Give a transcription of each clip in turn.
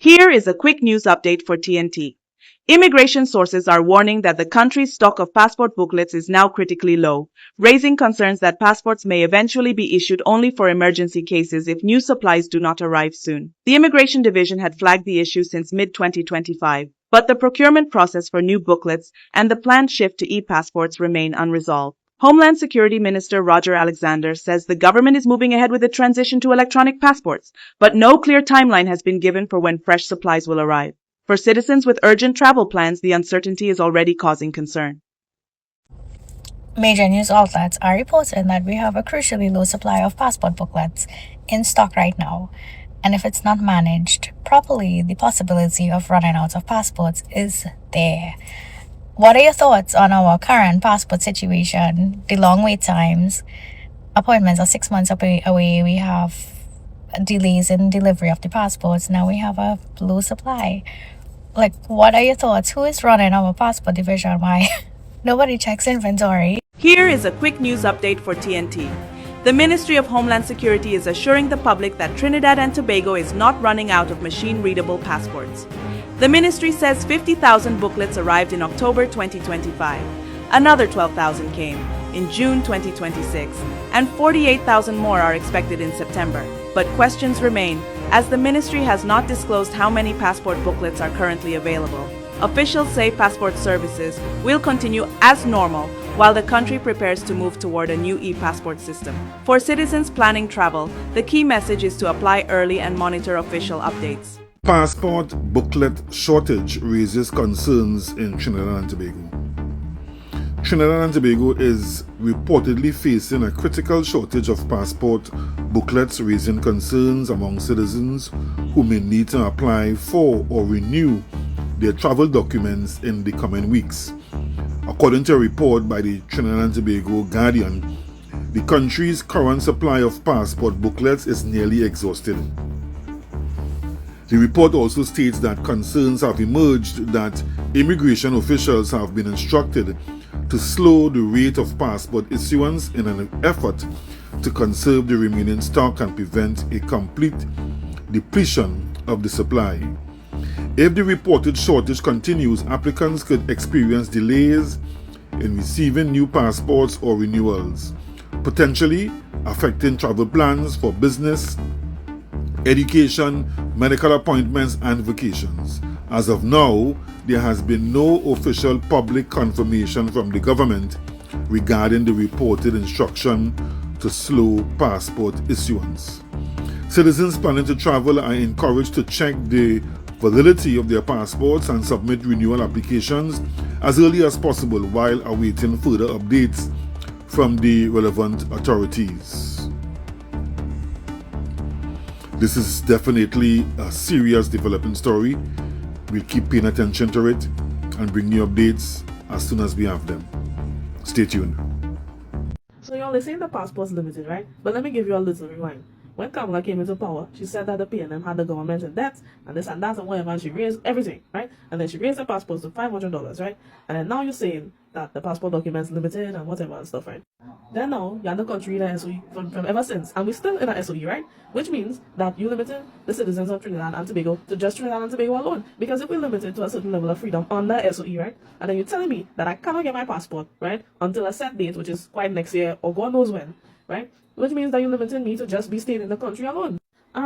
Here is a quick news update for TNT. Immigration sources are warning that the country's stock of passport booklets is now critically low, raising concerns that passports may eventually be issued only for emergency cases if new supplies do not arrive soon. The Immigration Division had flagged the issue since mid-2025, but the procurement process for new booklets and the planned shift to e-passports remain unresolved. Homeland Security Minister Roger Alexander says the government is moving ahead with the transition to electronic passports, but no clear timeline has been given for when fresh supplies will arrive. For citizens with urgent travel plans, the uncertainty is already causing concern. Major news outlets are reporting that we have a crucially low supply of passport booklets in stock right now, and if it's not managed properly, the possibility of running out of passports is there. What are your thoughts on our current passport situation? The long wait times, appointments are 6 months away. We have delays in delivery of the passports. Now we have a low supply. What are your thoughts? Who is running our passport division? Why nobody checks inventory? Here is a quick news update for TNT. The Ministry of Homeland Security is assuring the public that Trinidad and Tobago is not running out of machine-readable passports. The ministry says 50,000 booklets arrived in October 2025. Another 12,000 came in June 2026, and 48,000 more are expected in September. But questions remain, as the ministry has not disclosed how many passport booklets are currently available. Officials say passport services will continue as normal while the country prepares to move toward a new e-passport system. For citizens planning travel, the key message is to apply early and monitor official updates. Passport booklet shortage raises concerns in Trinidad and Tobago. Trinidad and Tobago is reportedly facing a critical shortage of passport booklets, raising concerns among citizens who may need to apply for or renew their travel documents in the coming weeks. According to a report by the Trinidad and Tobago Guardian, the country's current supply of passport booklets is nearly exhausted. The report also states that concerns have emerged that immigration officials have been instructed to slow the rate of passport issuance in an effort to conserve the remaining stock and prevent a complete depletion of the supply. If the reported shortage continues, applicants could experience delays in receiving new passports or renewals, potentially affecting travel plans for business, education, medical appointments, and vacations. As of now, there has been no official public confirmation from the government regarding the reported instruction to slow passport issuance. Citizens planning to travel are encouraged to check the validity of their passports and submit renewal applications as early as possible while awaiting further updates from the relevant authorities. This is definitely a serious developing story. We'll keep paying attention to it and bring you updates as soon as we have them. Stay tuned. So y'all, they say the passport's limited, right? But let me give you a little rewind. When Kamala came into power, she said that the PNM had the government in debt, and this and that and whatever, and she raised everything, right? And then she raised the passports to $500, right? And then now you're saying that the passport document's limited and whatever and stuff, right? Then now, you're in the country in a SOE from ever since, and we're still in a SOE, right? Which means that you limited the citizens of Trinidad and Tobago to just Trinidad and Tobago alone. Because if we're limited to a certain level of freedom under SOE, right? And then you're telling me that I cannot get my passport, right? Until a set date, which is quite next year, or God knows when, right? Which means that you're limiting me to just be staying in the country alone.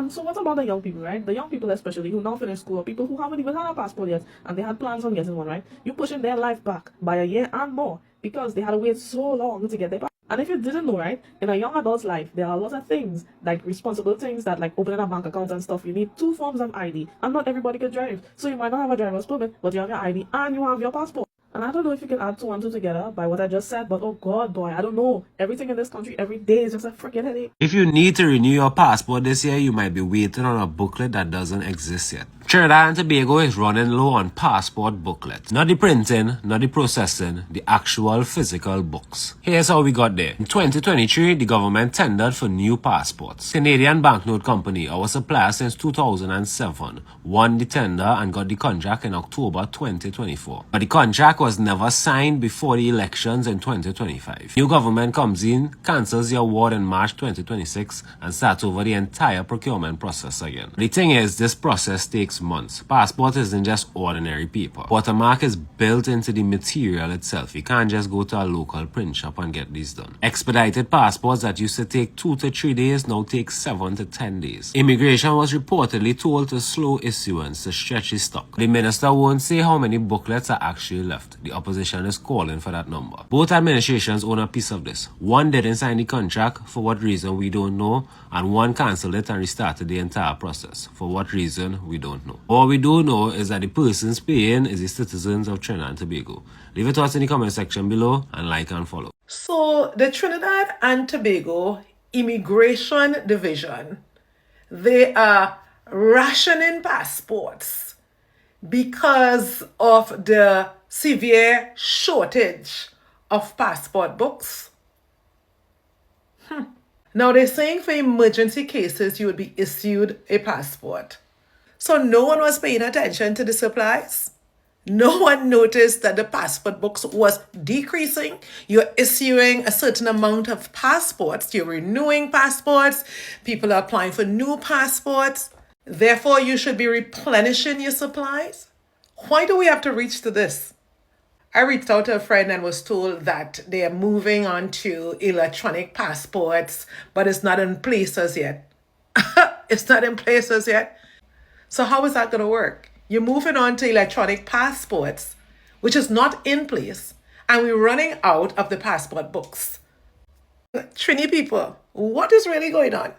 So what about the young people, right? The young people especially who now finish school, or people who haven't even had a passport yet and they had plans on getting one, right? You're pushing their life back by a year and more because they had to wait so long to get their passport. And if you didn't know, right, in a young adult's life, there are a lot of things, like responsible things that like opening a bank account and stuff. You need 2 forms of ID, and not everybody can drive. So you might not have a driver's permit, but you have your ID and you have your passport. And I don't know if you can add 2 and 2 together by what I just said, but oh god, boy, I don't know. Everything in this country every day is just a freaking headache. If you need to renew your passport this year, you might be waiting on a booklet that doesn't exist yet. Trinidad and Tobago is running low on passport booklets. Not the printing, not the processing, the actual physical books. Here's how we got there. In 2023, the government tendered for new passports. Canadian Banknote Company, our supplier since 2007, won the tender and got the contract in October 2024. But the contract was never signed before the elections in 2025. New government comes in, cancels the award in March 2026, and starts over the entire procurement process again. The thing is, this process takes takes months. Passport isn't just ordinary paper. Watermark is built into the material itself. You can't just go to a local print shop and get these done. Expedited passports that used to take 2 to 3 days now take 7 to 10 days. Immigration was reportedly told to slow issuance to stretch the stock. The minister won't say how many booklets are actually left. The opposition is calling for that number. Both administrations own a piece of this. One didn't sign the contract, for what reason we don't know, and one cancelled it and restarted the entire process. For what reason we don't know. All we do know is that the persons paying is the citizens of Trinidad and Tobago. Leave your thoughts in the comment section below and like and follow. So the Trinidad and Tobago Immigration Division, they are rationing passports because of the severe shortage of passport books. Now they're saying for emergency cases you would be issued a passport. So no one was paying attention to the supplies. No one noticed that the passport books was decreasing. You're issuing a certain amount of passports. You're renewing passports. People are applying for new passports. Therefore, you should be replenishing your supplies. Why do we have to reach to this? I reached out to a friend and was told that they are moving on to electronic passports, but it's not in place as yet. It's not in place as yet. So how is that going to work? You're moving on to electronic passports, which is not in place, and we're running out of the passport books. Trini people, what is really going on?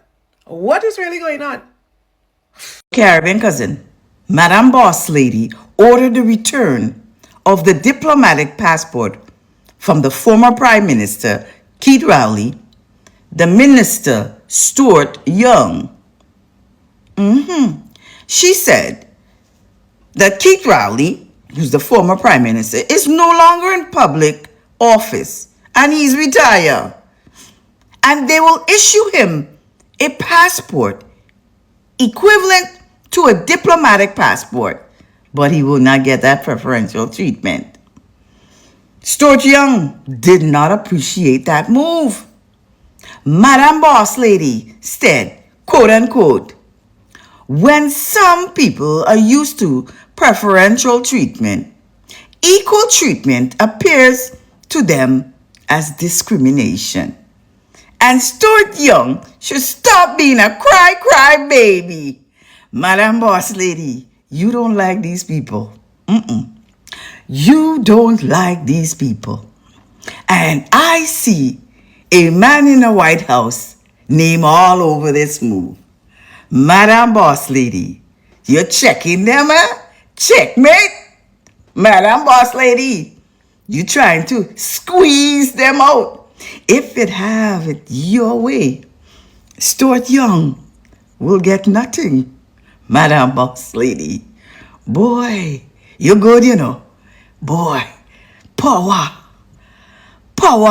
What is really going on? Caribbean cousin, Madame Boss Lady ordered the return of the diplomatic passport from the former Prime Minister, Keith Rowley, the Minister, Stuart Young. She said that Keith Rowley, who's the former Prime Minister, is no longer in public office and he's retired. And they will issue him a passport equivalent to a diplomatic passport, but he will not get that preferential treatment. Stuart Young did not appreciate that move. Madame Boss Lady said, quote unquote, when some people are used to preferential treatment, equal treatment appears to them as discrimination. And Stuart Young should stop being a cry baby. Madame Boss Lady, you don't like these people. You don't like these people. And I see a man in the White House name all over this move. Madame Boss Lady, you're checking them, huh? Checkmate. Madame Boss Lady, you trying to squeeze them out. If it have it your way, Stuart Young will get nothing. Madame Boss Lady, boy, you're good, you know. Boy, power.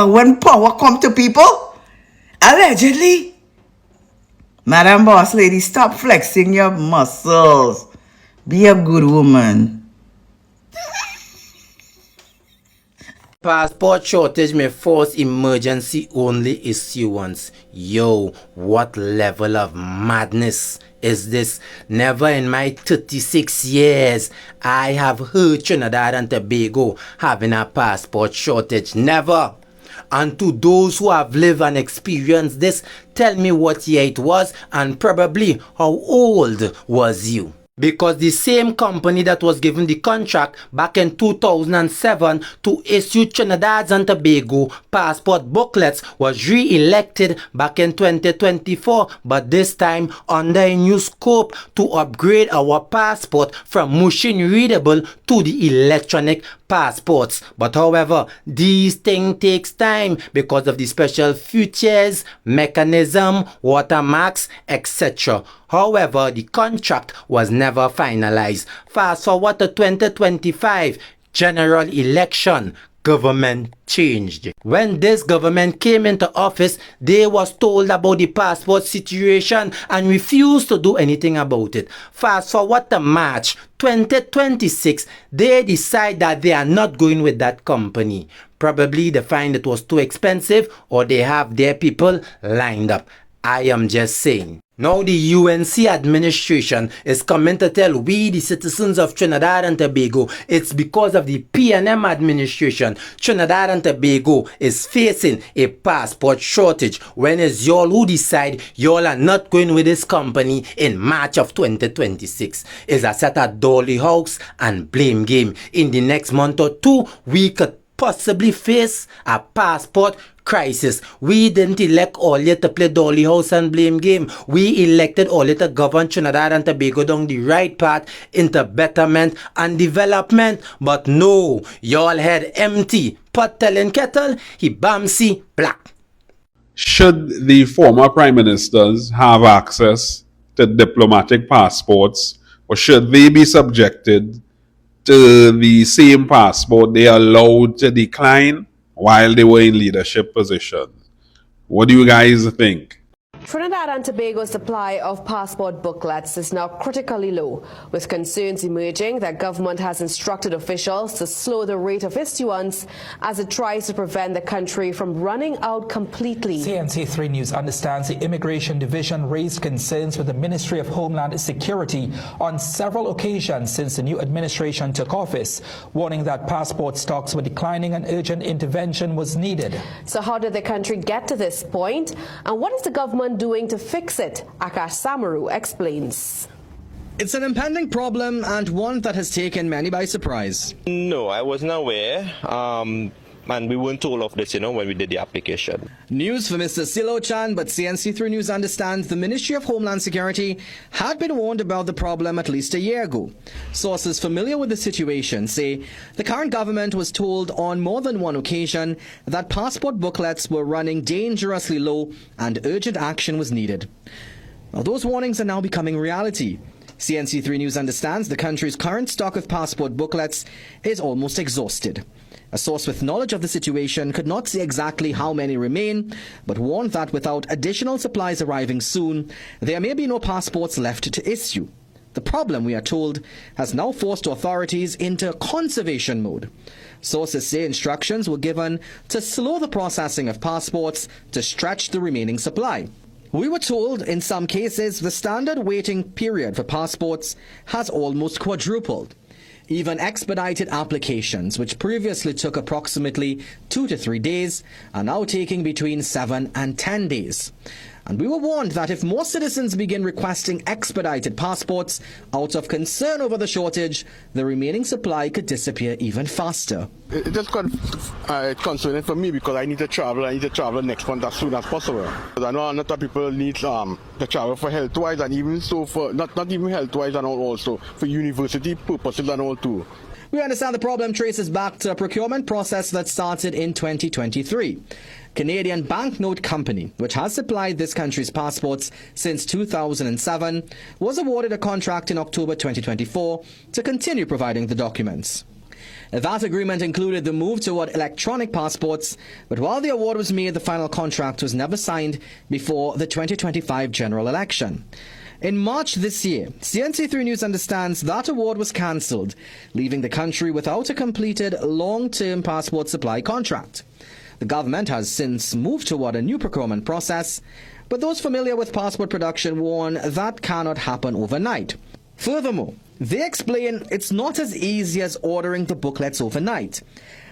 When power come to people, allegedly. Madame Boss Lady, stop flexing your muscles. Be a good woman. Passport shortage may force emergency only issuance. Yo, what level of madness is this? Never in my 36 years I have heard Trinidad and Tobago having a passport shortage. Never. And to those who have lived and experienced this, tell me what year it was and probably how old was you? Because the same company that was given the contract back in 2007 to issue Trinidad and Tobago passport booklets was re-elected back in 2024, but this time under a new scope to upgrade our passport from machine readable to the electronic passports. But however, these things takes time because of the special features, mechanism, watermarks, etc. However, the contract was never finalized. Fast forward to 2025 general election, government changed. When this government came into office, they was told about the passport situation and refused to do anything about it. Fast forward to March 2026, they decide that they are not going with that company. Probably they find it was too expensive or they have their people lined up. I am just saying. Now the UNC administration is coming to tell we, the citizens of Trinidad and Tobago, it's because of the PNM administration. Trinidad and Tobago is facing a passport shortage when it's y'all who decide y'all are not going with this company in March of 2026. It's a set of dolly house and blame game. In the next month or two, we could possibly face a passport crisis. We didn't elect Ollie to play dolly house and blame game. We elected Ollie to govern Trinidad and Tobago down the right path into betterment and development. But no, y'all head empty. Pot telling kettle, he bamsy black. Should the former prime ministers have access to diplomatic passports, or should they be subjected to the same passport they allowed to decline while they were in leadership positions? What do you guys think? Trinidad and Tobago's supply of passport booklets is now critically low, with concerns emerging that government has instructed officials to slow the rate of issuance as it tries to prevent the country from running out completely. CNC3 News understands the Immigration Division raised concerns with the Ministry of Homeland Security on several occasions since the new administration took office, warning that passport stocks were declining and urgent intervention was needed. So how did the country get to this point, and what is the government doing to fix it? Akash Samaru explains. It's an impending problem and one that has taken many by surprise. No, I wasn't aware. And we weren't told of this, when we did the application. News for Mr. Silo Chan, but CNC3 News understands the Ministry of Homeland Security had been warned about the problem at least a year ago. Sources familiar with the situation say the current government was told on more than one occasion that passport booklets were running dangerously low and urgent action was needed. Well, those warnings are now becoming reality. CNC3 News understands the country's current stock of passport booklets is almost exhausted. A source with knowledge of the situation could not say exactly how many remain, but warned that without additional supplies arriving soon, there may be no passports left to issue. The problem, we are told, has now forced authorities into conservation mode. Sources say instructions were given to slow the processing of passports to stretch the remaining supply. We were told in some cases the standard waiting period for passports has almost quadrupled. Even expedited applications, which previously took approximately 2 to 3 days, are now taking between 7 and 10 days. And we were warned that if more citizens begin requesting expedited passports out of concern over the shortage, the remaining supply could disappear even faster. It's just concerning for me because I need to travel next month as soon as possible. I know a lot of people need to travel for health-wise, and even so for not even health-wise, and also for university purposes and all too. We understand the problem traces back to a procurement process that started in 2023. Canadian Banknote Company, which has supplied this country's passports since 2007, was awarded a contract in October 2024 to continue providing the documents. That agreement included the move toward electronic passports, but while the award was made, the final contract was never signed before the 2025 general election. In March this year, CNC3 News understands that award was cancelled, leaving the country without a completed long-term passport supply contract. The government has since moved toward a new procurement process, but those familiar with passport production warn that cannot happen overnight. Furthermore, they explain it's not as easy as ordering the booklets overnight,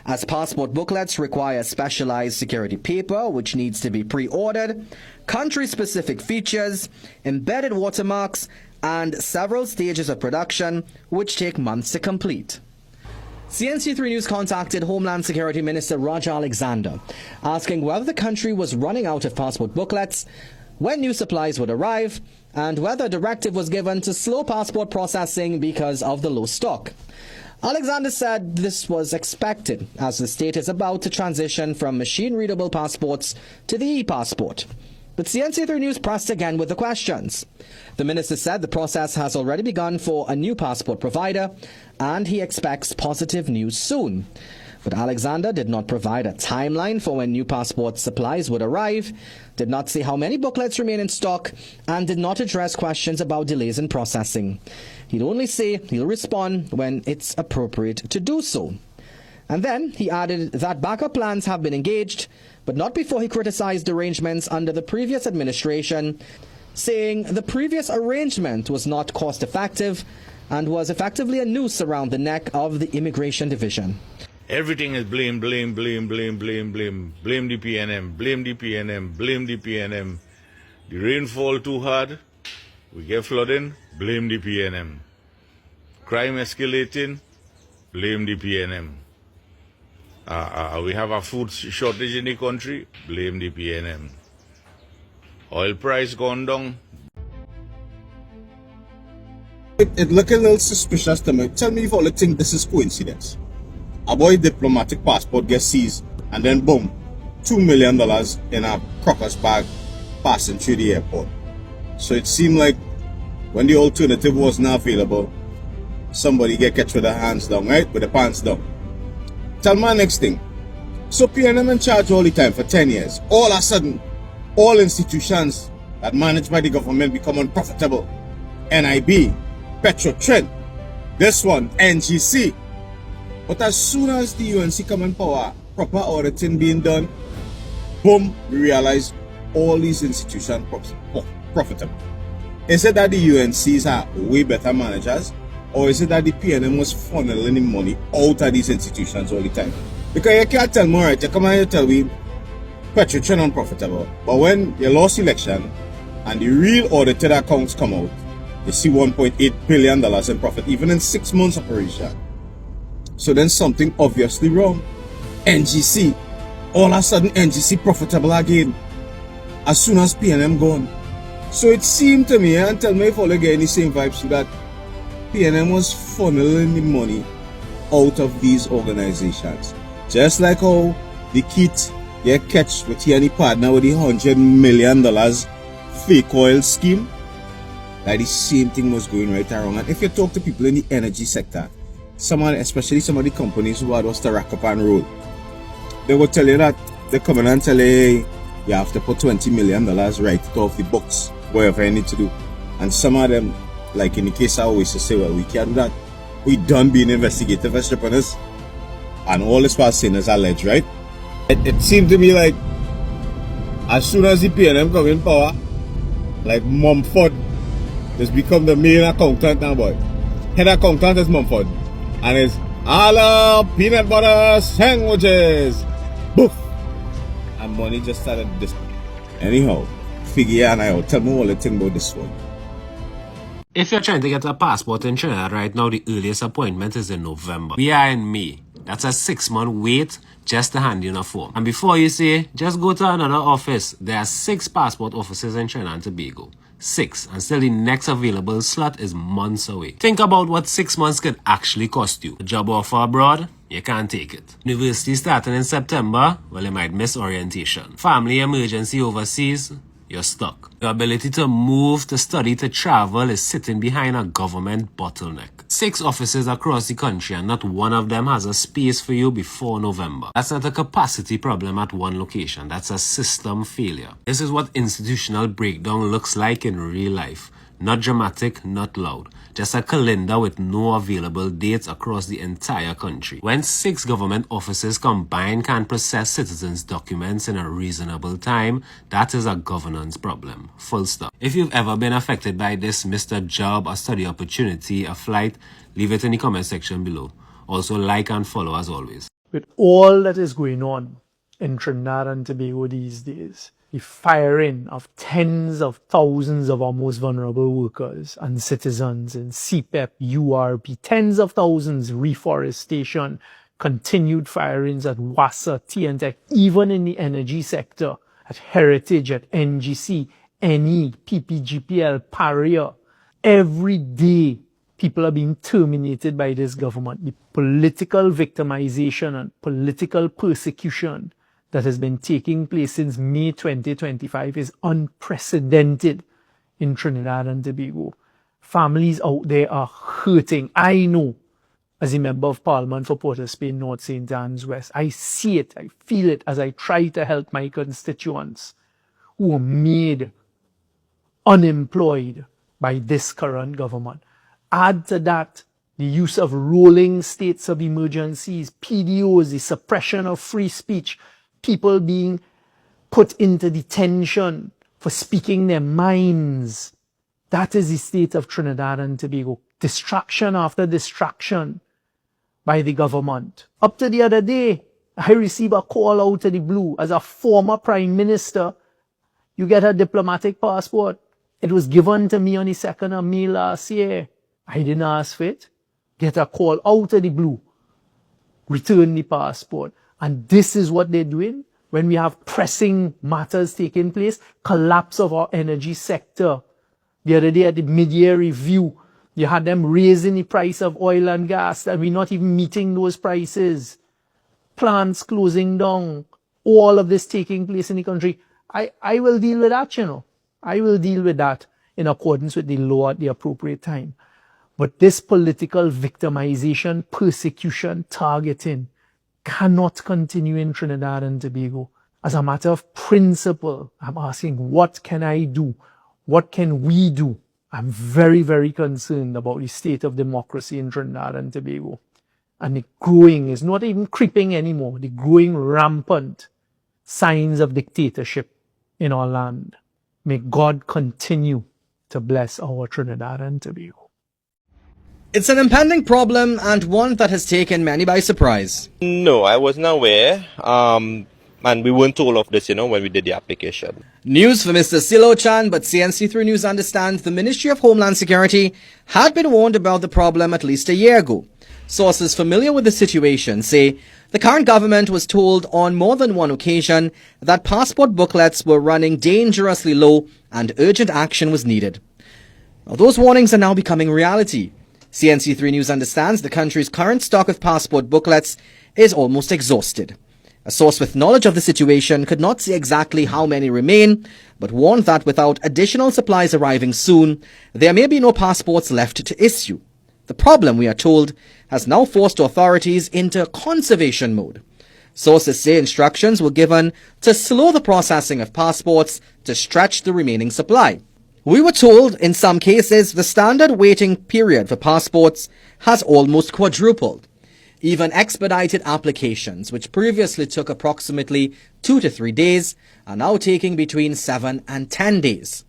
as passport booklets require specialized security paper which needs to be pre-ordered, country-specific features, embedded watermarks, and several stages of production which take months to complete. CNC3 News contacted Homeland Security Minister Raja Alexander, asking whether the country was running out of passport booklets, when new supplies would arrive, and whether a directive was given to slow passport processing because of the low stock. Alexander said this was expected, as the state is about to transition from machine-readable passports to the e-passport. But CNC3 News pressed again with the questions. The minister said the process has already begun for a new passport provider, and he expects positive news soon. But Alexander did not provide a timeline for when new passport supplies would arrive, did not say how many booklets remain in stock, and did not address questions about delays in processing. He'd only say he'll respond when it's appropriate to do so. And then he added that backup plans have been engaged, but not before he criticized arrangements under the previous administration, saying the previous arrangement was not cost effective and was effectively a noose around the neck of the Immigration Division. Everything is blame, blame, blame, blame, blame, blame. Blame the PNM, blame the PNM, blame the PNM. The rainfall too hard, we get flooding, blame the PNM. Crime escalating, blame the PNM. We have a food shortage in the country, blame the PNM. Oil price gone down. It look a little suspicious to me. Tell me if all you think this is coincidence. A boy diplomatic passport gets seized and then boom, $2 million in a crocker's bag passing through the airport. So it seemed like when the alternative was not available, somebody get catch with their hands down, right? With the pants down. Tell me next thing. So PNM in charge all the time for 10 years. All of a sudden, all institutions that managed by the government become unprofitable. NIB, Petro-Trend, this one, NGC. But as soon as the UNC come in power, proper auditing being done, boom, we realize all these institutions profitable. Is it that the UNCs are way better managers? Or is it that the PNM was funneling money out of these institutions all the time? Because you can't tell me, right? You come and you tell me Petro-Trend unprofitable. But when you lost election and the real audited accounts come out, you see $1.8 billion in profit, even in 6 months operation. So then something obviously wrong. NGC, all of a sudden NGC profitable again, as soon as PNM gone. So it seemed to me, and tell me if all you get any same vibes to that, PNM was funneling the money out of these organizations. Just like how the kit get catch with any partner with the $100 million fake oil scheme, that the same thing was going right around. And if you talk to people in the energy sector, especially some of the companies who had us to rack up and roll, they will tell you that they come in and tell you, you have to put $20 million right off the books, whatever you need to do. And some of them, like in the case I always say, well, we can't do that. We done being investigative entrepreneurs, and all this was seen as alleged, right? It seemed to me like as soon as the PNM come in power, like Mumford has become the main accountant now, boy. Head accountant is Mumford, and it's all peanut butter sandwiches, boof, and money just started this. Anyhow, figure and I out. Tell me all the thing about this one. If you're trying to get a passport in Trinidad right now, the earliest appointment is in November. We are in May. That's a 6-month wait just to hand in a form. And before you say, just go to another office, there are 6 passport offices in Trinidad and Tobago. 6, and still the next available slot is months away. Think about what 6 months could actually cost you. A job offer abroad, you can't take it. University starting in September, well, you might miss orientation. Family emergency overseas, you're stuck. Your ability to move, to study, to travel is sitting behind a government bottleneck. 6 offices across the country and not one of them has a space for you before November. That's not a capacity problem at one location. That's a system failure. This is what institutional breakdown looks like in real life. Not dramatic, not loud. Just a calendar with no available dates across the entire country. When 6 government offices combined can't process citizens' documents in a reasonable time, that is a governance problem. Full stop. If you've ever been affected by this, missed a job, a study opportunity, a flight, leave it in the comment section below. Also like and follow as always. With all that is going on in Trinidad and Tobago these days, the firing of tens of thousands of our most vulnerable workers and citizens in CPEP, URP, tens of thousands reforestation, continued firings at WASA, TNTech, even in the energy sector, at Heritage, at NGC, NE, PPGPL, Paria. Every day, people are being terminated by this government. The political victimization and political persecution that has been taking place since May 2025 is unprecedented in Trinidad and Tobago. Families out there are hurting. I know, as a member of Parliament for Port of Spain, North St. Anne's West, I see it, I feel it as I try to help my constituents who are made unemployed by this current government. Add to that the use of rolling states of emergencies, PDOs, the suppression of free speech, people being put into detention for speaking their minds. That is the state of Trinidad and Tobago. Distraction after distraction by the government. Up to the other day, I received a call out of the blue. As a former prime minister, you get a diplomatic passport. It was given to me on the 2nd of May last year. I didn't ask for it. Get a call out of the blue. Return the passport. And this is what they're doing when we have pressing matters taking place. Collapse of our energy sector. The other day at the mid-year review, you had them raising the price of oil and gas, and we're not even meeting those prices. Plants closing down. All of this taking place in the country. I will deal with that, you know. I will deal with that in accordance with the law at the appropriate time. But this political victimization, persecution, targeting cannot continue in Trinidad and Tobago. As a matter of principle, I'm asking, what can I do? What can we do? I'm very, very concerned about the state of democracy in Trinidad and Tobago. And the growing is not even creeping anymore. The growing rampant signs of dictatorship in our land. May God continue to bless our Trinidad and Tobago. It's an impending problem and one that has taken many by surprise. No, I wasn't aware. And we weren't told of this, when we did the application. News for Mr. Silo Chan, but CNC3 News understands the Ministry of Homeland Security had been warned about the problem at least a year ago. Sources familiar with the situation say the current government was told on more than one occasion that passport booklets were running dangerously low and urgent action was needed. Now, those warnings are now becoming reality. CNC3 News understands the country's current stock of passport booklets is almost exhausted. A source with knowledge of the situation could not say exactly how many remain, but warned that without additional supplies arriving soon, there may be no passports left to issue. The problem, we are told, has now forced authorities into conservation mode. Sources say instructions were given to slow the processing of passports to stretch the remaining supply. We were told, in some cases, the standard waiting period for passports has almost quadrupled. Even expedited applications, which previously took approximately 2 to 3 days, are now taking between 7 and 10 days.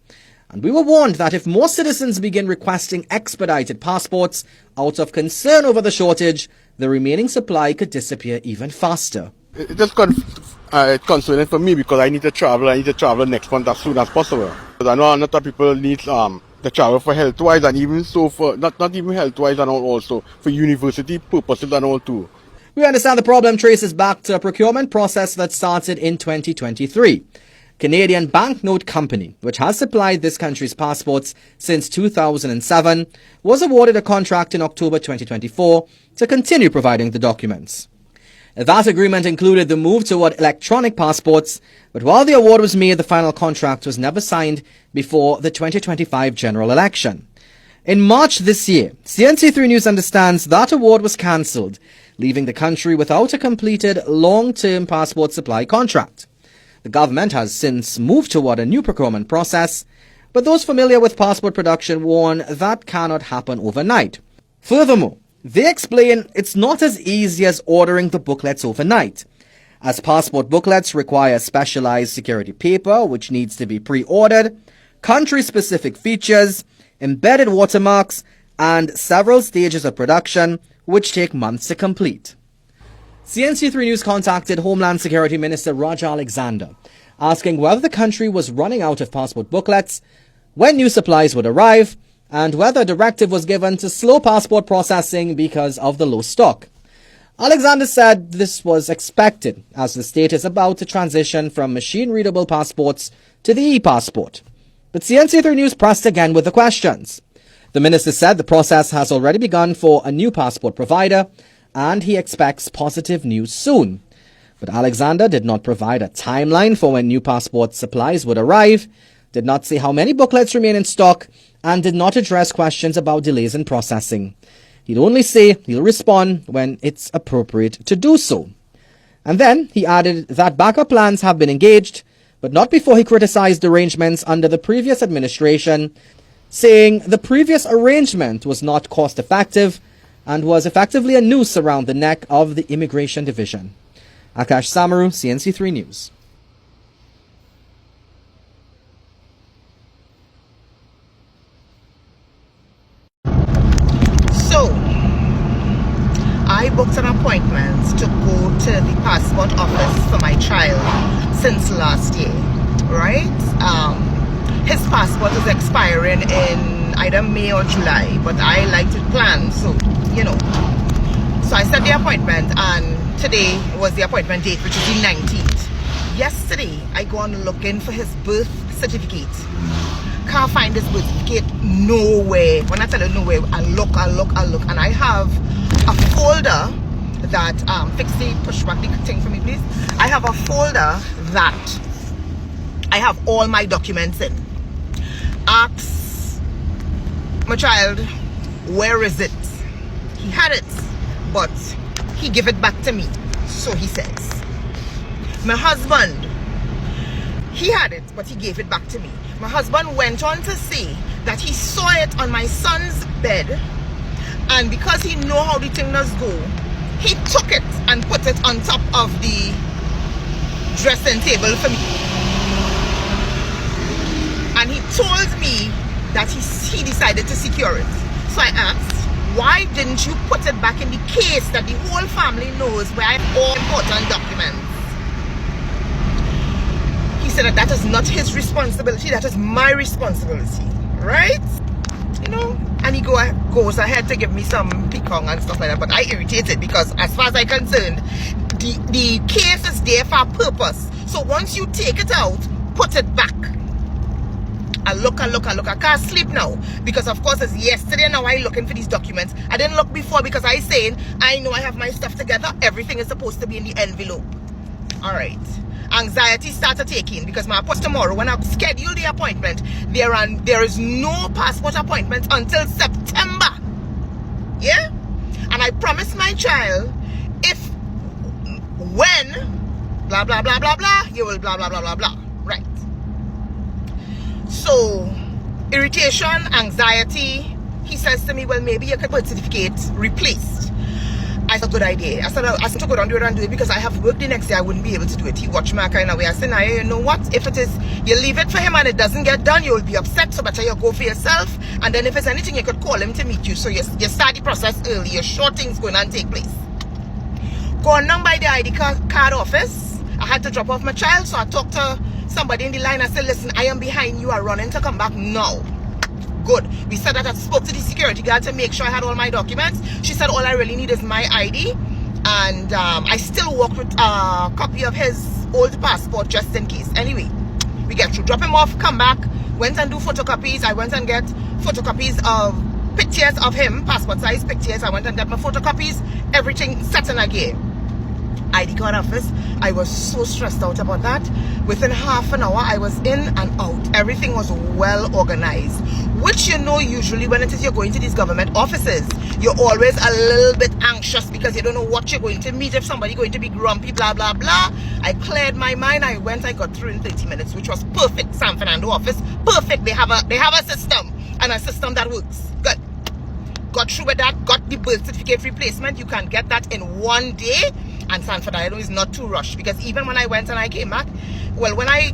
And we were warned that if more citizens begin requesting expedited passports out of concern over the shortage, the remaining supply could disappear even faster. It's just concerning for me because I need to travel next month as soon as possible. Because I know a lot of people need to travel for health-wise and even so for, not even health-wise and all, also for university purposes and all too. We understand the problem traces back to a procurement process that started in 2023. Canadian Banknote Company, which has supplied this country's passports since 2007, was awarded a contract in October 2024 to continue providing the documents. That agreement included the move toward electronic passports, but while the award was made, the final contract was never signed before the 2025 general election. In March this year, CNC3 News understands that award was cancelled, leaving the country without a completed long-term passport supply contract. The government has since moved toward a new procurement process, but those familiar with passport production warn that cannot happen overnight. Furthermore, they explain it's not as easy as ordering the booklets overnight, as passport booklets require specialized security paper which needs to be pre-ordered, country-specific features, embedded watermarks, and several stages of production which take months to complete. CNC3 News contacted Homeland Security Minister Roger Alexander, asking whether the country was running out of passport booklets, when new supplies would arrive, and whether a directive was given to slow passport processing because of the low stock. Alexander said this was expected, as the state is about to transition from machine-readable passports to the e-passport. But CNC3 News pressed again with the questions. The minister said the process has already begun for a new passport provider, and he expects positive news soon. But Alexander did not provide a timeline for when new passport supplies would arrive, did not say how many booklets remain in stock, and did not address questions about delays in processing. He'd only say he'll respond when it's appropriate to do so. And then he added that backup plans have been engaged, but not before he criticized arrangements under the previous administration, saying the previous arrangement was not cost-effective and was effectively a noose around the neck of the Immigration Division. Akash Samaru, CNC3 News. So, I booked an appointment to go to the passport office for my child since last year, right? His passport is expiring in either May or July, but I like to plan, so, you know. So I set the appointment, and today was the appointment date, which is the 19th. Yesterday, I go on looking for his birth certificate. Can't find his birth certificate nowhere. When I tell you nowhere, I look, and I have a folder that, fix the push back the thing for me, please. I have a folder that I have all my documents in. Ask my child, where is it? He had it, but he gave it back to me, so he says. My husband, he had it, but he gave it back to me. My husband went on to say that he saw it on my son's bed, and because he know how the thing does go, he took it and put it on top of the dressing table for me. And he told me that he decided to secure it. So I asked, why didn't you put it back in the case that the whole family knows where I have all important documents? He said that is not his responsibility, that is my responsibility, right? You know, and he goes ahead to give me some picong and stuff like that, but I irritated because as far as I'm concerned, the case is there for a purpose. So once you take it out, put it back. I look. I can't sleep now because of course it's yesterday now I looking for these documents. I didn't look before because I saying I know I have my stuff together. Everything is supposed to be in the envelope. All right. Anxiety started taking because my appointment tomorrow, when I schedule the appointment, there is no passport appointment until September. Yeah? And I promised my child, when blah blah blah blah blah, you will blah blah blah blah blah. Right. So, irritation, anxiety, he says to me, well, maybe your birth certificate replaced. I said, good idea. I said to go down there and do it because I have work the next day. I wouldn't be able to do it. He watched me kind of way. I said, nah, you know what? If it is, you leave it for him and it doesn't get done, you'll be upset. So better you go for yourself. And then if it's anything, you could call him to meet you. So you start the process early. You're sure things going on take place. Going down by the ID card office, I had to drop off my child. So I talked to somebody in the line. I said, listen, I am behind you. I'm running to come back now. Good. We said that I spoke to the security guard to make sure I had all my documents. She said all I really need is my ID. And I still walk with a copy of his old passport just in case. Anyway, we get through. Drop him off, come back, went and do photocopies. I went and get photocopies of pictures of him, passport size pictures. I went and got my photocopies. Everything set in again. ID card office. I was so stressed out about that. Within half an hour, I was in and out. Everything was well organized. Which you know usually when it is you're going to these government offices, you're always a little bit anxious because you don't know what you're going to meet, if somebody's going to be grumpy, blah, blah, blah. I cleared my mind. I got through in 30 minutes, which was perfect. San Fernando office, perfect. They have a system, and a system that works. Good. Got through with that, got the birth certificate replacement. You can get that in one day. And San Fernando is not too rushed because even when I went and I came back, well, when I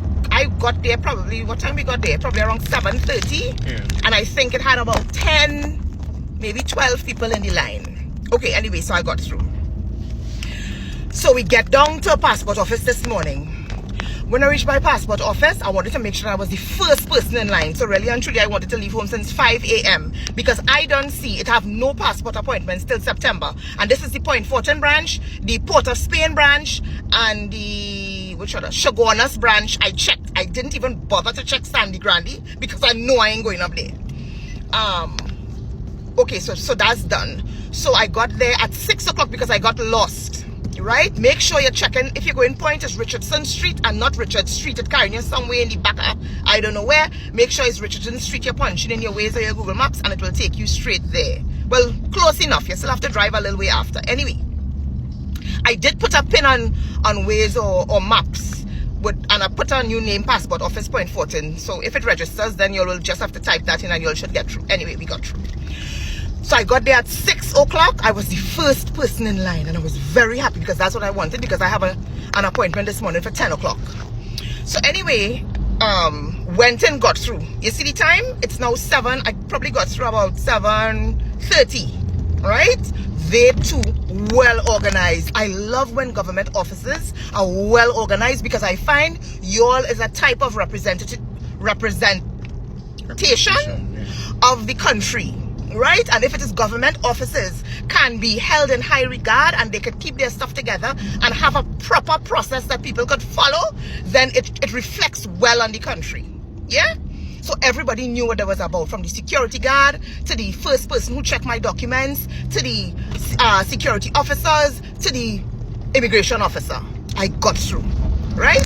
got there, probably, what time we got there? Probably around 7:30. Yeah. And I think it had about 10, maybe 12 people in the line. Okay, anyway, so I got through. So we get down to a passport office this morning. When I reached my passport office, I wanted to make sure I was the first person in line. So really and truly, I wanted to leave home since 5 a.m. because I don't see it have no passport appointments till September. And this is the Point Fortin branch, the Port of Spain branch, and the, which other, Chaguanas branch. I checked. I didn't even bother to check Sandy Grande because I know I ain't going up there. Okay, so that's done. So I got there at 6 o'clock because I got lost. Right? Make sure you're checking. If you're going point, it's Richardson Street and not Richard Street. It's carrying you somewhere in the back up. I don't know where. Make sure it's Richardson Street. You're punching in your Waze or your Google Maps and it will take you straight there. Well, close enough. You still have to drive a little way after. Anyway, I did put a pin on Waze or Maps. And I put a new name, Passport Office Point Fortin. So if it registers, then you will just have to type that in and you should get through. Anyway, we got through. So I got there at 6 o'clock. I was the first person in line, and I was very happy because that's what I wanted, because I have an appointment this morning for 10 o'clock. So anyway, went and got through. You see the time? It's now 7. I probably got through about 7:30, right? They too well organized. I love when government offices are well organized, because I find y'all is a type of representation of the country, right? And if it is government offices can be held in high regard and they could keep their stuff together and have a proper process that people could follow, then it reflects well on the country. Yeah? So everybody knew what it was about, from the security guard to the first person who checked my documents, to the security officers, to the immigration officer. I got through, right?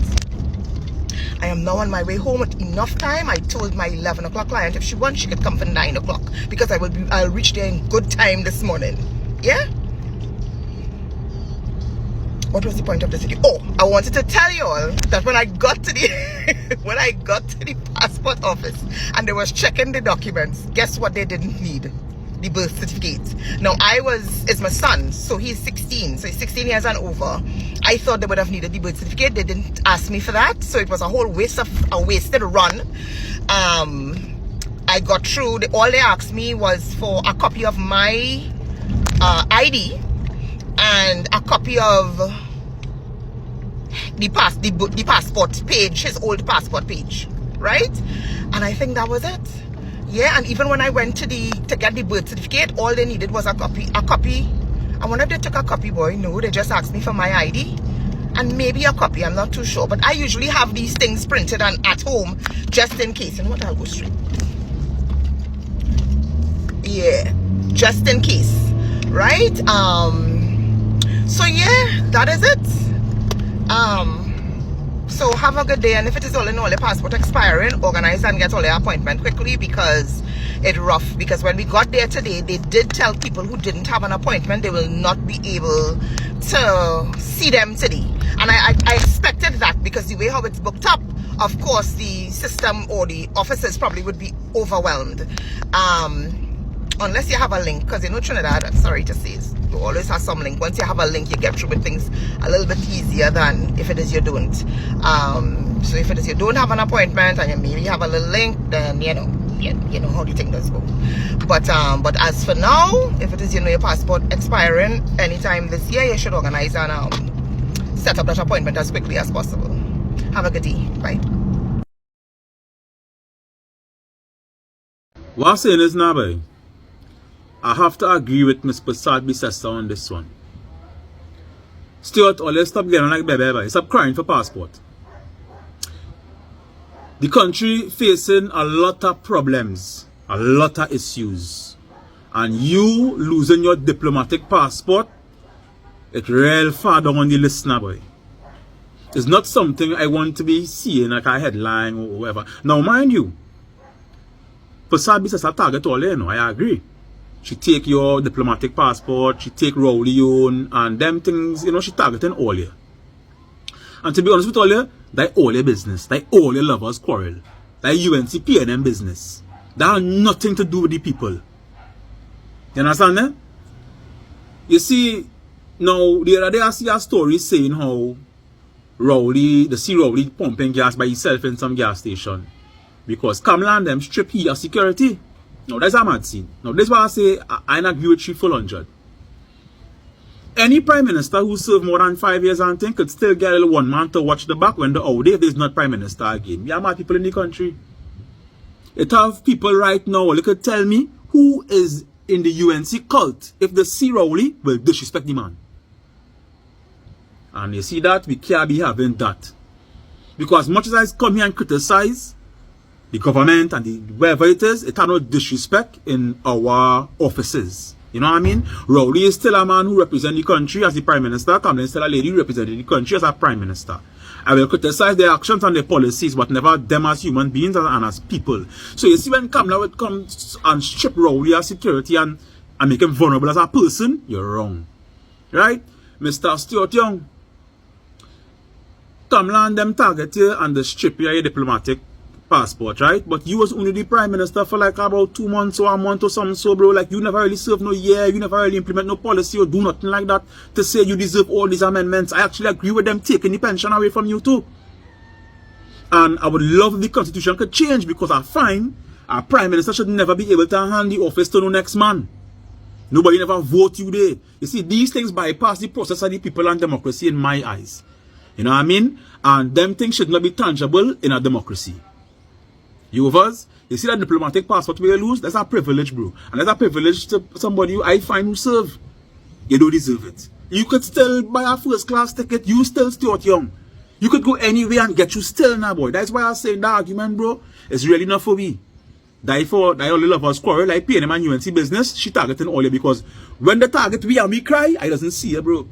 I am now on my way home with enough time. I told my 11 o'clock client if she wants, she could come for 9 o'clock, because I'll reach there in good time this morning. Yeah? What was the point of this video? Oh, I wanted to tell you all that when I got to the passport office and they was checking the documents, guess what they didn't need? The birth certificate. Now it's my son, so he's 16, so he's 16 years and over. I thought they would have needed the birth certificate. They didn't ask me for that, so it was a whole wasted run. I got through. All they asked me was for a copy of my ID and a copy of the passport page, his old passport page, right? And I think that was it. Yeah, and even when I went to get the birth certificate, all they needed was a copy. I wonder if they took a copy, boy. No, they just asked me for my ID and maybe a copy. I'm not too sure, but I usually have these things printed and at home just in case. And what, I'll go straight. Yeah, just in case, right? So yeah, that is it. So have a good day, and if it is all in all, the passport expiring, organize and get all the appointment quickly, because it's rough. Because when we got there today, they did tell people who didn't have an appointment they will not be able to see them today. And I expected that, because the way how it's booked up, of course the system or the offices probably would be overwhelmed. Unless you have a link, because you know Trinidad, sorry to say, you always have some link. Once you have a link, you get through with things a little bit easier than if it is you don't. So if it is you don't have an appointment and you maybe have a little link, then you know how the thing does go. But as for now, if it is your passport expiring anytime this year, you should organize and set up that appointment as quickly as possible. Have a good day. Bye. What I'm saying is now, boy, I have to agree with Ms. Prasad Bisesta on this one. Stuart, always stop getting like baby. Stop crying for passport. The country facing a lot of problems, a lot of issues. And you losing your diplomatic passport, it's real far down on the list now, boy. It's not something I want to be seeing like a headline or whatever. Now, mind you, Prasad Bisesta target all you know, I agree. She take your diplomatic passport, she take Rowley own, and them things, you know, she targeting all you. And to be honest with all you, that all your business, that all your lovers quarrel, that UNCP and them business. That has nothing to do with the people. You understand that? You see, now, the other day I see a story saying how Rowley pumping gas by himself in some gas station. Because Kamlan them strip here security. Now that's a mad scene. Now this is why I say I agree with you full 100. Any prime minister who served more than 5 years and think could still get a little one man to watch the back when the out if there's not prime minister again. We have mad people in the country. It have people right now, you could tell me who is in the UNC cult if the C. Rowley will disrespect the man. And you see that we can't be having that. Because much as I come here and criticize the government and the wherever it is, it has no disrespect in our offices. You know what I mean? Rowley is still a man who represents the country as the prime minister. Kamlan is still a lady who represents the country as a prime minister. I will criticize their actions and their policies, but never them as human beings and as people. So you see, when Kamlan would come and strip Rowley as security and make him vulnerable as a person, you're wrong. Right? Mr. Stuart Young, Kamlan them target you and the strip your diplomatic passport, right? But you was only the prime minister for like about 2 months or a month or something, so bro, like you never really serve no year, you never really implement no policy or do nothing like that to say you deserve all these amendments. I actually agree with them taking the pension away from you too. And I would love if the constitution could change, because I find our prime minister should never be able to hand the office to the next man. Nobody never vote you there. You see, these things bypass the process of the people and democracy in my eyes. You know what I mean? And them things should not be tangible in a democracy. You see that diplomatic passport we lose? That's a privilege, bro. And that's a privilege to somebody I find who serve. You don't deserve it. You could still buy a first class ticket. You still Stuart Young. You could go anywhere and get you still now, boy. That's why I say the argument, bro, is really not for me. That only love us quarrel like PNM and UNC business. She targeting all you, because when the target we and me cry, I doesn't see it, bro.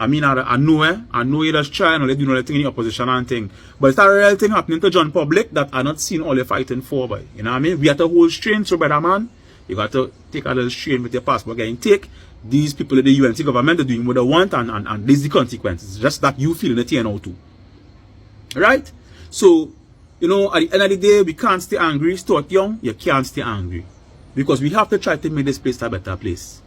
I mean, I know you just try and let you know the thing in the opposition and thing. But it's a real thing happening to John Public that I'm not seeing all you fighting for, boy. You know what I mean? We have to hold strain, so brother man, you got to take a little strain with your passport getting take. These people in the UNC government are doing what they want, and this is the consequences. Just that you feeling it here now too. Right? So, you know, at the end of the day, we can't stay angry. Stuart Young, you can't stay angry. Because we have to try to make this place a better place.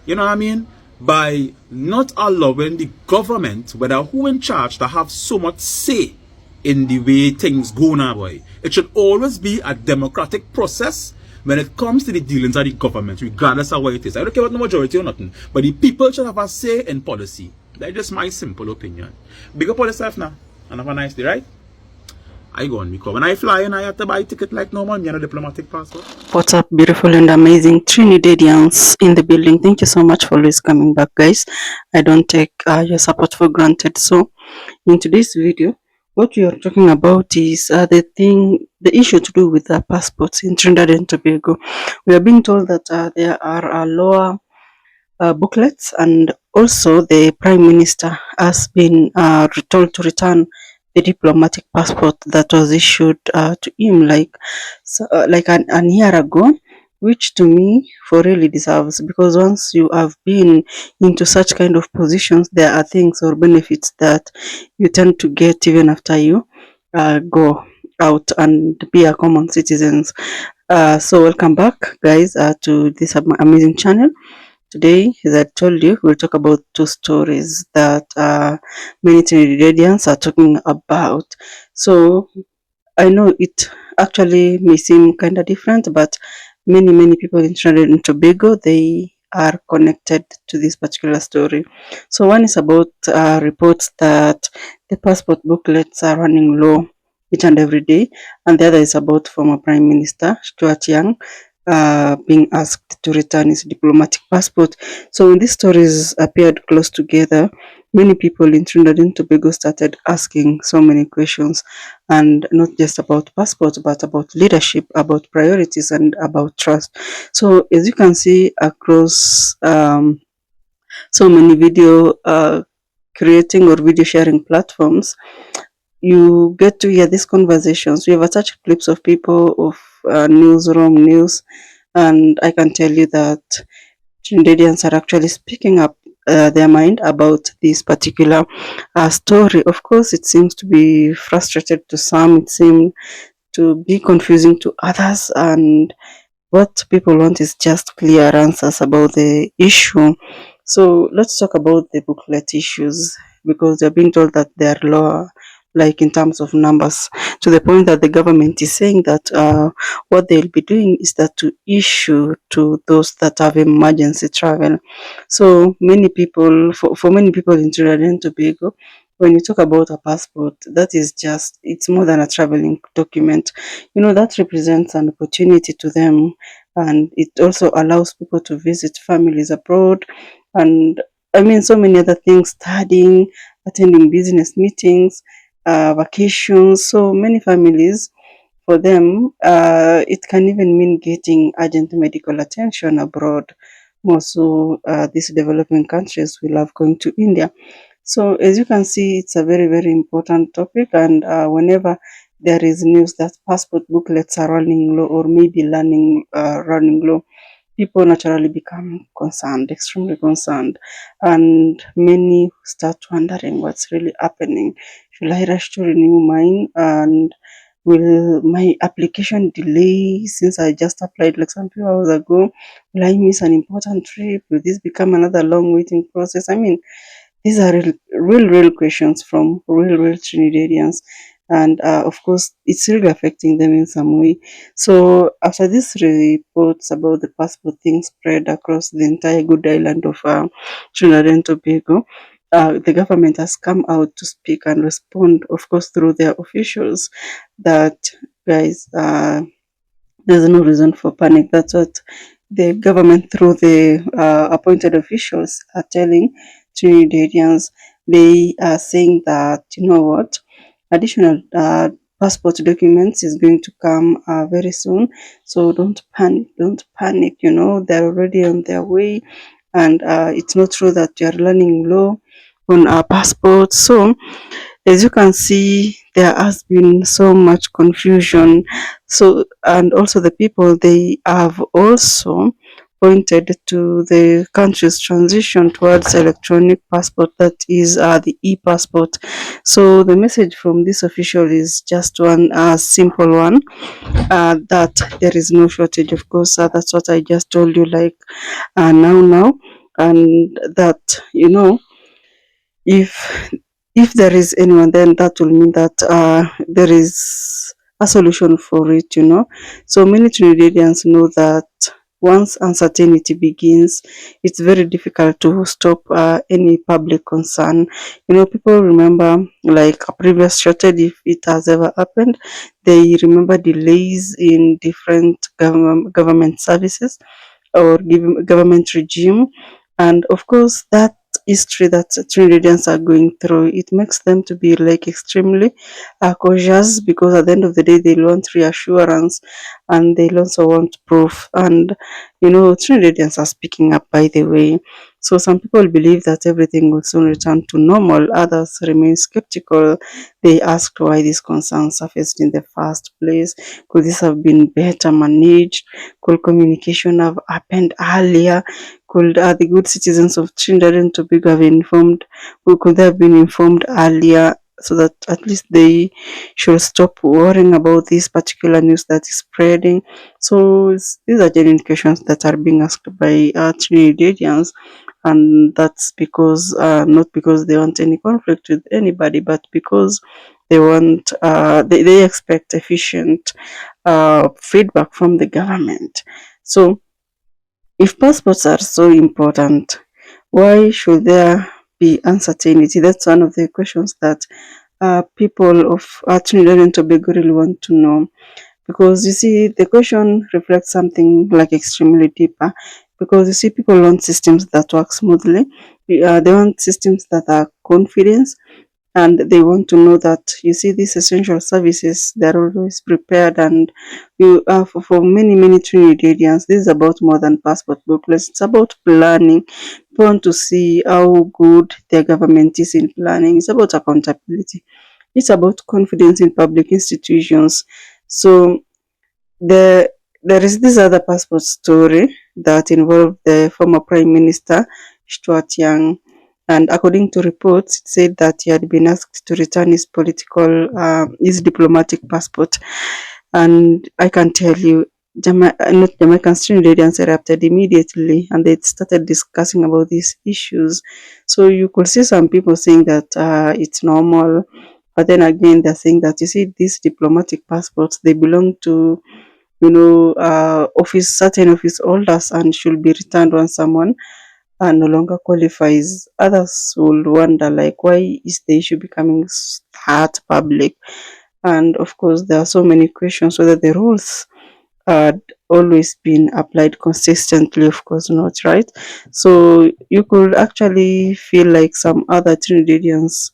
You know what I mean? By not allowing the government, whether who in charge, to have so much say in the way things go now, boy. It should always be a democratic process when it comes to the dealings of the government, regardless of what it is. I don't care about the majority or nothing, but the people should have a say in policy. That's just my simple opinion. Big up on yourself now, and have a nice day, right? I go on, because when I fly in, I have to buy a ticket like normal, me and a diplomatic passport. What's up, beautiful and amazing Trinidadians in the building? Thank you so much for always coming back, guys. I don't take your support for granted. So, in today's video, what we are talking about is the issue to do with the passports in Trinidad and Tobago. We are being told that there are lower booklets, and also the Prime Minister has been told to return the diplomatic passport that was issued to him like an year ago, which to me for really deserves, because once you have been into such kind of positions, there are things or benefits that you tend to get even after you go out and be a common citizens. So welcome back, guys, to this amazing channel. Today, as I told you, we'll talk about two stories that many Trinidadians are talking about. So, I know it actually may seem kind of different, but many people in Trinidad and Tobago, they are connected to this particular story. So, one is about reports that the passport booklets are running low each and every day, and the other is about former Prime Minister Stuart Young being asked to return his diplomatic passport. So when these stories appeared close together, many people in Trinidad and Tobago started asking so many questions, and not just about passports, but about leadership, about priorities, and about trust. So as you can see across so many video creating or video sharing platforms, you get to hear these conversations. We have attached clips of people of newsroom news, and I can tell you that Trinidadians are actually speaking up their mind about this particular story. Of course, it seems to be frustrated to some, it seems to be confusing to others, and what people want is just clear answers about the issue. So let's talk about the booklet issues, because they're being told that they are lower, like in terms of numbers, to the point that the government is saying that what they'll be doing is that to issue to those that have emergency travel. So many people, for many people in Trinidad and Tobago, when you talk about a passport, that is just, it's more than a traveling document. You know, that represents an opportunity to them, and it also allows people to visit families abroad, and I mean so many other things, studying, attending business meetings, vacations. So many families, for them, it can even mean getting urgent medical attention abroad. More so, these developing countries, we love going to India. So as you can see, it's a very important topic, and whenever there is news that passport booklets are running low or maybe running low, people naturally become concerned, extremely concerned, and many start wondering what's really happening. Should I rush to renew mine? And Will my application delay since I just applied like some few hours ago? Will I miss an important trip? Will this become another long waiting process? I mean, these are real questions from real Trinidadians, and of course, it's really affecting them in some way. So, after these reports about the passport thing spread across the entire good island of Trinidad and Tobago, the government has come out to speak and respond, of course, through their officials, that guys, there's no reason for panic. That's what the government, through the appointed officials, are telling Trinidadians. They are saying that, you know what, additional passport documents is going to come very soon. So don't panic. You know, they're already on their way, and it's not true that you're learning low on our passports. So as you can see, there has been so much confusion. So, and also the people, they have also pointed to the country's transition towards electronic passport, that is the e-passport. So the message from this official is just one simple one, that there is no shortage. Of course, that's what I just told you, like now, and that, you know, if there is anyone, then that will mean that there is a solution for it, you know. So many Trinidadians know that once uncertainty begins, it's very difficult to stop any public concern. You know, people remember like a previous shortage, if it has ever happened. They remember delays in different government services or government regime, and of course that history that Trinidadians are going through, it makes them to be like extremely cautious, because at the end of the day they want reassurance and they also want proof. And you know, Trinidadians are speaking up, by the way. So some people believe that everything will soon return to normal, others remain skeptical. They asked why these concerns surfaced in the first place. Could this have been better managed? Could communication have happened earlier? Could the good citizens of Trinidad and Tobago have informed, who could they have been informed earlier, so that at least they should stop worrying about this particular news that is spreading? So these are genuine questions that are being asked by Trinidadians, and that's because not because they want any conflict with anybody, but because they want they expect efficient feedback from the government. So if passports are so important, why should there be uncertainty? That's one of the questions that people of Trinidad and Tobago really want to know. Because you see, the question reflects something like extremely deeper. Because you see, people want systems that work smoothly. They want systems that are confident, and they want to know that, you see, these essential services, they're always prepared. And you for many Trinidadians, this is about more than passport booklets. It's about planning. People want to see how good their government is in planning. It's about accountability. It's about confidence in public institutions. So there is this other passport story that involved the former Prime Minister Stuart, and according to reports, it said that he had been asked to return his diplomatic passport. And I can tell you, not Jamaicans, Trinidadians erupted immediately, and they started discussing about these issues. So you could see some people saying that it's normal, but then again, they're saying that, you see, these diplomatic passports, they belong to, you know, certain office holders, and should be returned when someone no longer qualifies. Others will wonder, like, why is the issue becoming that public? And of course, there are so many questions whether the rules had always been applied consistently. Of course not, right? So you could actually feel like some other Trinidadians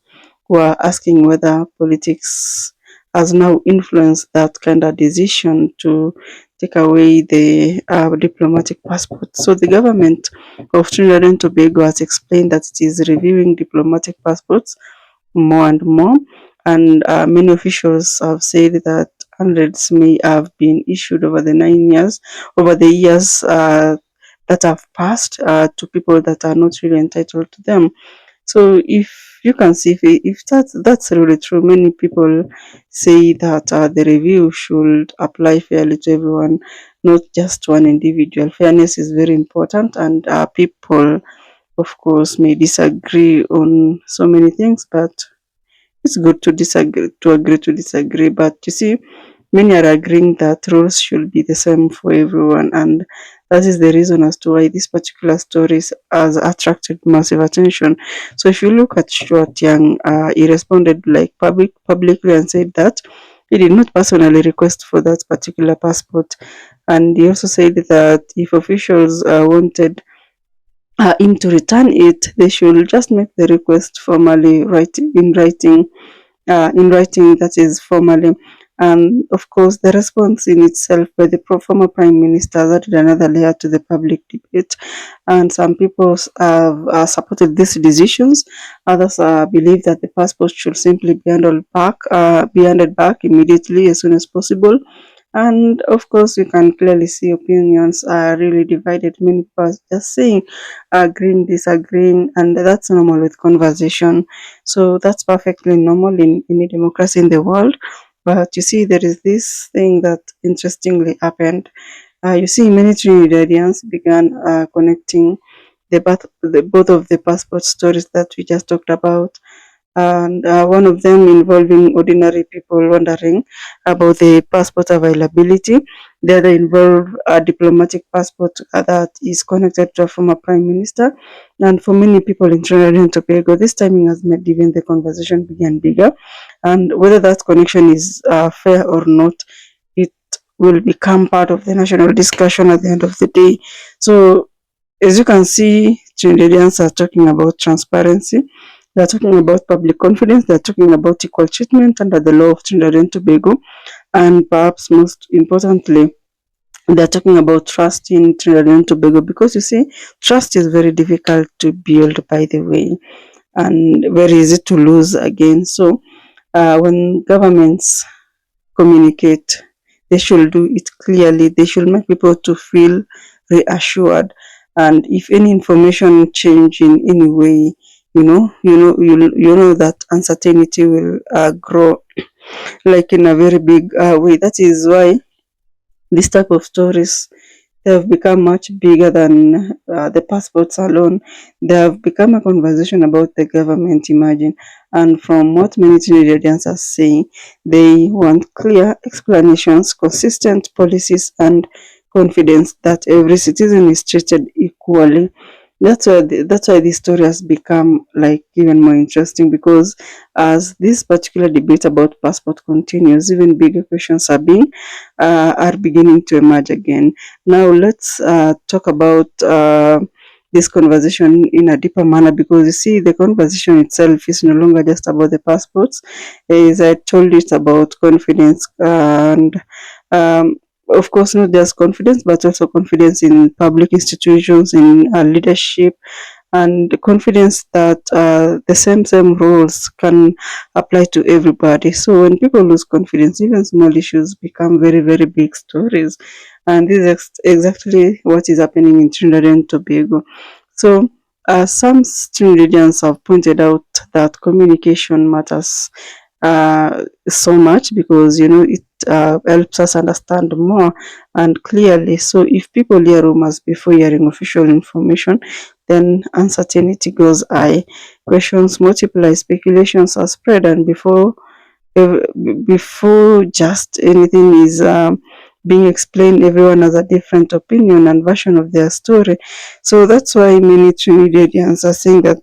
were asking whether politics has now influenced that kind of decision to take away the diplomatic passport. So the government of Trinidad and Tobago has explained that it is reviewing diplomatic passports more and more, and many officials have said that hundreds may have been issued over the years that have passed to people that are not really entitled to them. So if you can see if that's really true, many people say that the review should apply fairly to everyone, not just one individual. Fairness is very important, and people, of course, may disagree on so many things, but it's good to disagree, to agree to disagree. But you see, many are agreeing that rules should be the same for everyone, and that is the reason as to why this particular story has attracted massive attention. So if you look at Stuart Young, he responded like publicly and said that he did not personally request for that particular passport, and he also said that if officials wanted him to return it, they should just make the request formally, in writing, that is formally. And of course, the response in itself by the former prime minister added another layer to the public debate. And some people have supported these decisions. Others believe that the passport should simply be handed back immediately as soon as possible. And of course, you can clearly see opinions are really divided. Many people are just saying, agreeing, disagreeing, and that's normal with conversation. So that's perfectly normal in any democracy in the world. But you see, there is this thing that interestingly happened. You see, many Trinidadians began connecting both of the passport stories that we just talked about, and one of them involving ordinary people wondering about the passport availability. The other involve a diplomatic passport that is connected to a former prime minister. And for many people in Trinidad and Tobago, this timing has made even the conversation begin bigger. And whether that connection is fair or not, it will become part of the national discussion at the end of the day. So as you can see, Trinidadians are talking about transparency. They're talking about public confidence. They're talking about equal treatment under the law of Trinidad and Tobago. And perhaps most importantly, they're talking about trust in Trinidad and Tobago, because you see, trust is very difficult to build, by the way, and very easy to lose again. So when governments communicate, they should do it clearly. They should make people to feel reassured. And if any information change in any way, you know that uncertainty will grow like in a very big way. That is why this type of stories, they have become much bigger than the passports alone. They have become a conversation about the government, imagine. And from what many Trinidadians are saying, they want clear explanations, consistent policies, and confidence that every citizen is treated equally. That's why this story has become like even more interesting, because as this particular debate about passport continues, even bigger questions are beginning to emerge again. Now let's talk about this conversation in a deeper manner, because you see, the conversation itself is no longer just about the passports. As I told you, it's about confidence, and of course, not just confidence, but also confidence in public institutions, in leadership, and the confidence that the same rules can apply to everybody. So when people lose confidence, even small issues become very, very big stories. And this is exactly what is happening in Trinidad and Tobago. So some Trinidadians have pointed out that communication matters so much, because it helps us understand more and clearly. So if people hear rumors before hearing official information, then uncertainty goes high, questions multiply, speculations are spread, and before just anything is being explained, everyone has a different opinion and version of their story. So that's why many Trinidadians are saying that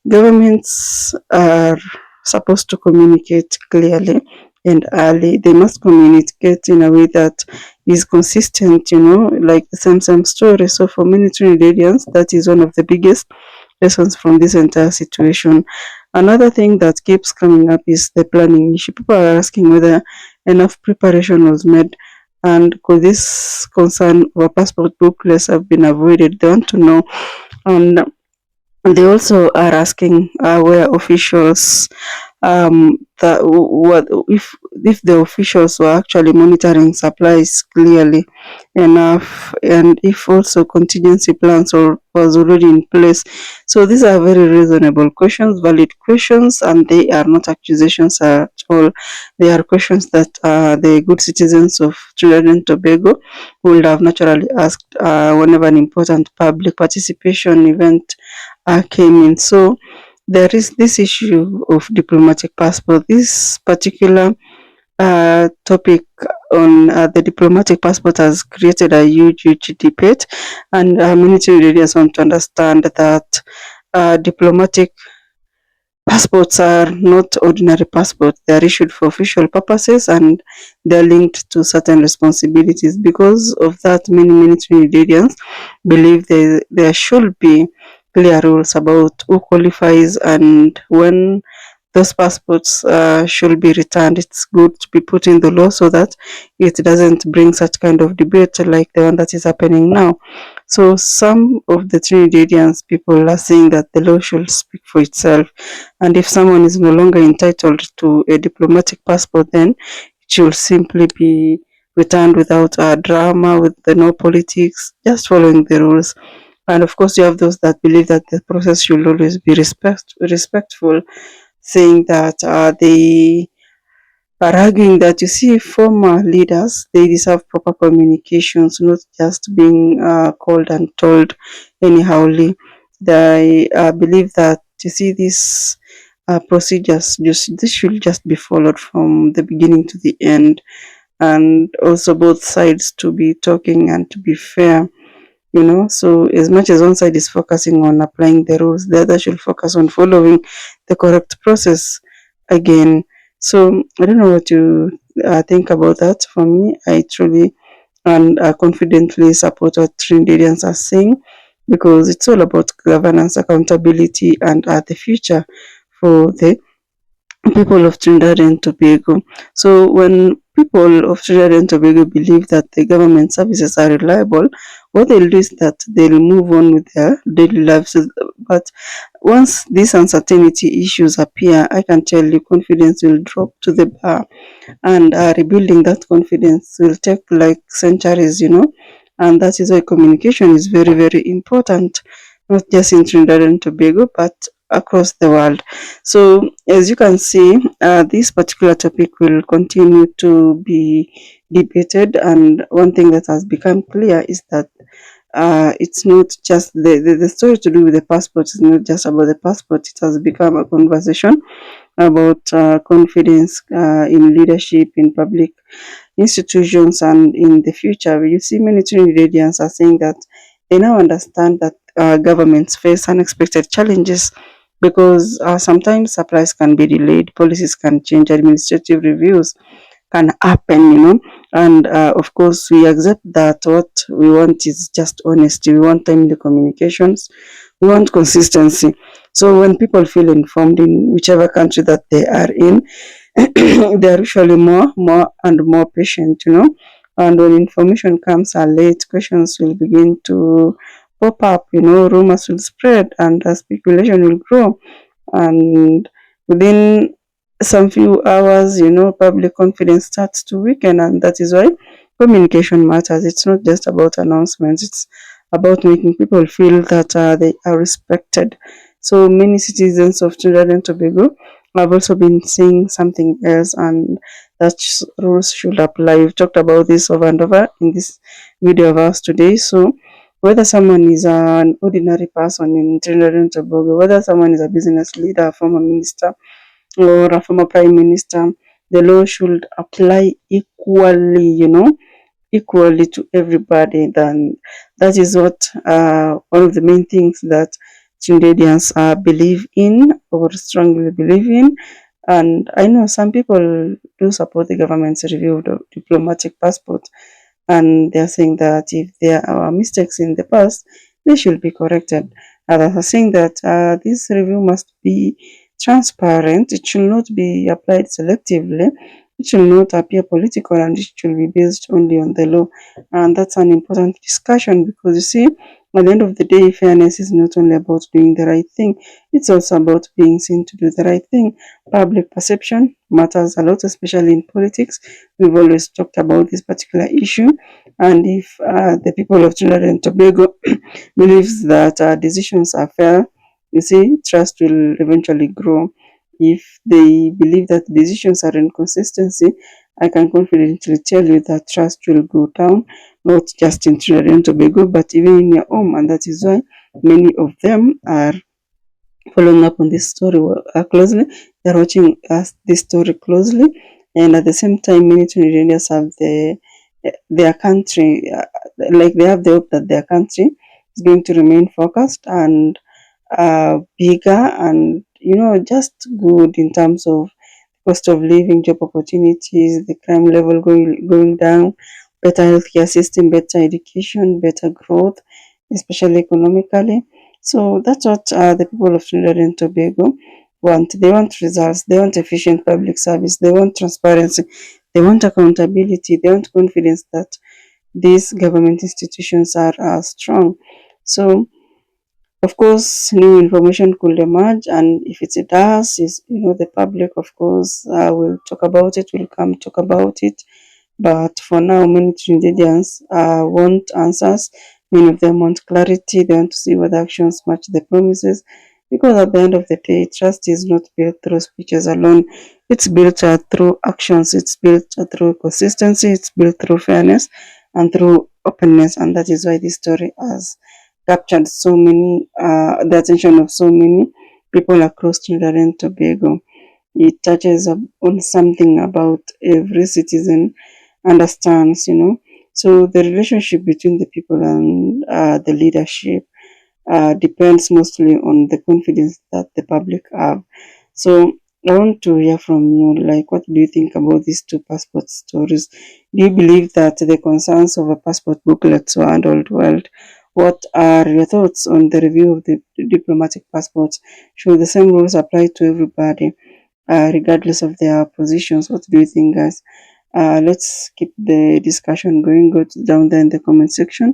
governments are supposed to communicate clearly and early. They must communicate in a way that is consistent, like the same story. So for many Trinidadians, that is one of the biggest lessons from this entire situation. Another thing that keeps coming up is the planning issue. People are asking whether enough preparation was made, and could this concern or passport booklets have been avoided? They want to know. And they also are asking where officials that what if the officials were actually monitoring supplies clearly enough, and if also contingency plans was already in place. So these are very reasonable questions, valid questions, and they are not accusations at all. They are questions that the good citizens of Trinidad and Tobago would have naturally asked whenever an important public participation event came in. So there is this issue of diplomatic passport. This particular topic on the diplomatic passport has created a huge debate, and many Trinidadians want to understand that diplomatic passports are not ordinary passports. They are issued for official purposes, and they're linked to certain responsibilities. Because of that, many Trinidadians believe there should be clear rules about who qualifies and when those passports should be returned. It's good to be put in the law so that it doesn't bring such kind of debate like the one that is happening now. So some of the Trinidadians people are saying that the law should speak for itself, and if someone is no longer entitled to a diplomatic passport, then it should simply be returned without drama, with no politics, just following the rules. And of course, you have those that believe that the process should always be respectful, saying that they are arguing that, you see, former leaders, they deserve proper communications, not just being called and told anyhowly. They believe that, you see, these procedures, this should just be followed from the beginning to the end, and also both sides to be talking and to be fair. So as much as one side is focusing on applying the rules, the other should focus on following the correct process again. So I don't know what you think about that. For me, I truly and confidently support what Trinidadians are saying, because it's all about governance, accountability, and the future for the people of Trinidad and Tobago. So when people of Trinidad and Tobago believe that the government services are reliable, what they'll do is that they'll move on with their daily lives. But once these uncertainty issues appear, I can tell you confidence will drop to the bar, and rebuilding that confidence will take like centuries. And that is why communication is very important, not just in Trinidad and Tobago, but across the world. So as you can see, this particular topic will continue to be debated, and one thing that has become clear is that it's not just the story to do with the passport is not just about the passport. It has become a conversation about confidence in leadership, in public institutions, and in the future. You see, many Trinidadians are saying that they now understand that governments face unexpected challenges, because sometimes supplies can be delayed, policies can change, administrative reviews can happen. And of course, we accept that what we want is just honesty. We want timely communications. We want consistency. So when people feel informed in whichever country that they are in, they are usually more and more patient. And when information comes late, questions will begin to pop up, rumors will spread, and speculation will grow. And within some few hours, public confidence starts to weaken, and that is why communication matters. It's not just about announcements, it's about making people feel that they are respected. So many citizens of Trinidad and Tobago have also been saying something else, and that rules should apply. We've talked about this over and over in this video of ours today. So whether someone is an ordinary person in Trinidad and Tobago, whether someone is a business leader, a former minister, or a former prime minister, the law should apply equally to everybody. Then that is what one of the main things that Trinidadians believe in, or strongly believe in. And I know some people do support the government's review of the diplomatic passport, and they're saying that if there are mistakes in the past, they should be corrected. Others are saying that this review must be transparent, it should not be applied selectively, it should not appear political, and it should be based only on the law. And that's an important discussion, because you see, At the end of the day, fairness is not only about doing the right thing, it's also about being seen to do the right thing. Public perception matters a lot, especially in politics. We've always talked about this particular issue, and if the people of Trinidad and Tobago believes that decisions are fair, you see, trust will eventually grow. If they believe that decisions are inconsistency, I can confidently tell you that trust will go down, not just in Trinidad and Tobago, but even in your home. And that is why many of them are following up on this story closely. They're watching this story closely. And at the same time, many Trinidadians have their country, like they have the hope that their country is going to remain focused and bigger and, just good in terms of cost of living, job opportunities, the crime level going down, better healthcare system, better education, better growth, especially economically. So that's what the people of Trinidad and Tobago want. They want results. They want efficient public service. They want transparency. They want accountability. They want confidence that these government institutions are strong. So of course, new information could emerge, and if it does, the public, of course, will talk about it, will come talk about it. But for now, many Trinidadians want answers. Many of them want clarity. They want to see whether actions match the promises. Because at the end of the day, trust is not built through speeches alone. It's built through actions. It's built through consistency. It's built through fairness and through openness. And that is why this story has captured so many, the attention of so many people across Trinidad and Tobago. It touches on something about every citizen understands, So the relationship between the people and the leadership depends mostly on the confidence that the public have. So I want to hear from you, like, what do you think about these two passport stories? Do you believe that the concerns of a passport booklets were handled well? What are your thoughts on the review of the diplomatic passports? Should the same rules apply to everybody, regardless of their positions? What do you think, guys? Let's keep the discussion going. Go down there in the comment section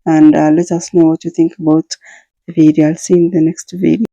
and let us know what you think about the video. I'll see you in the next video.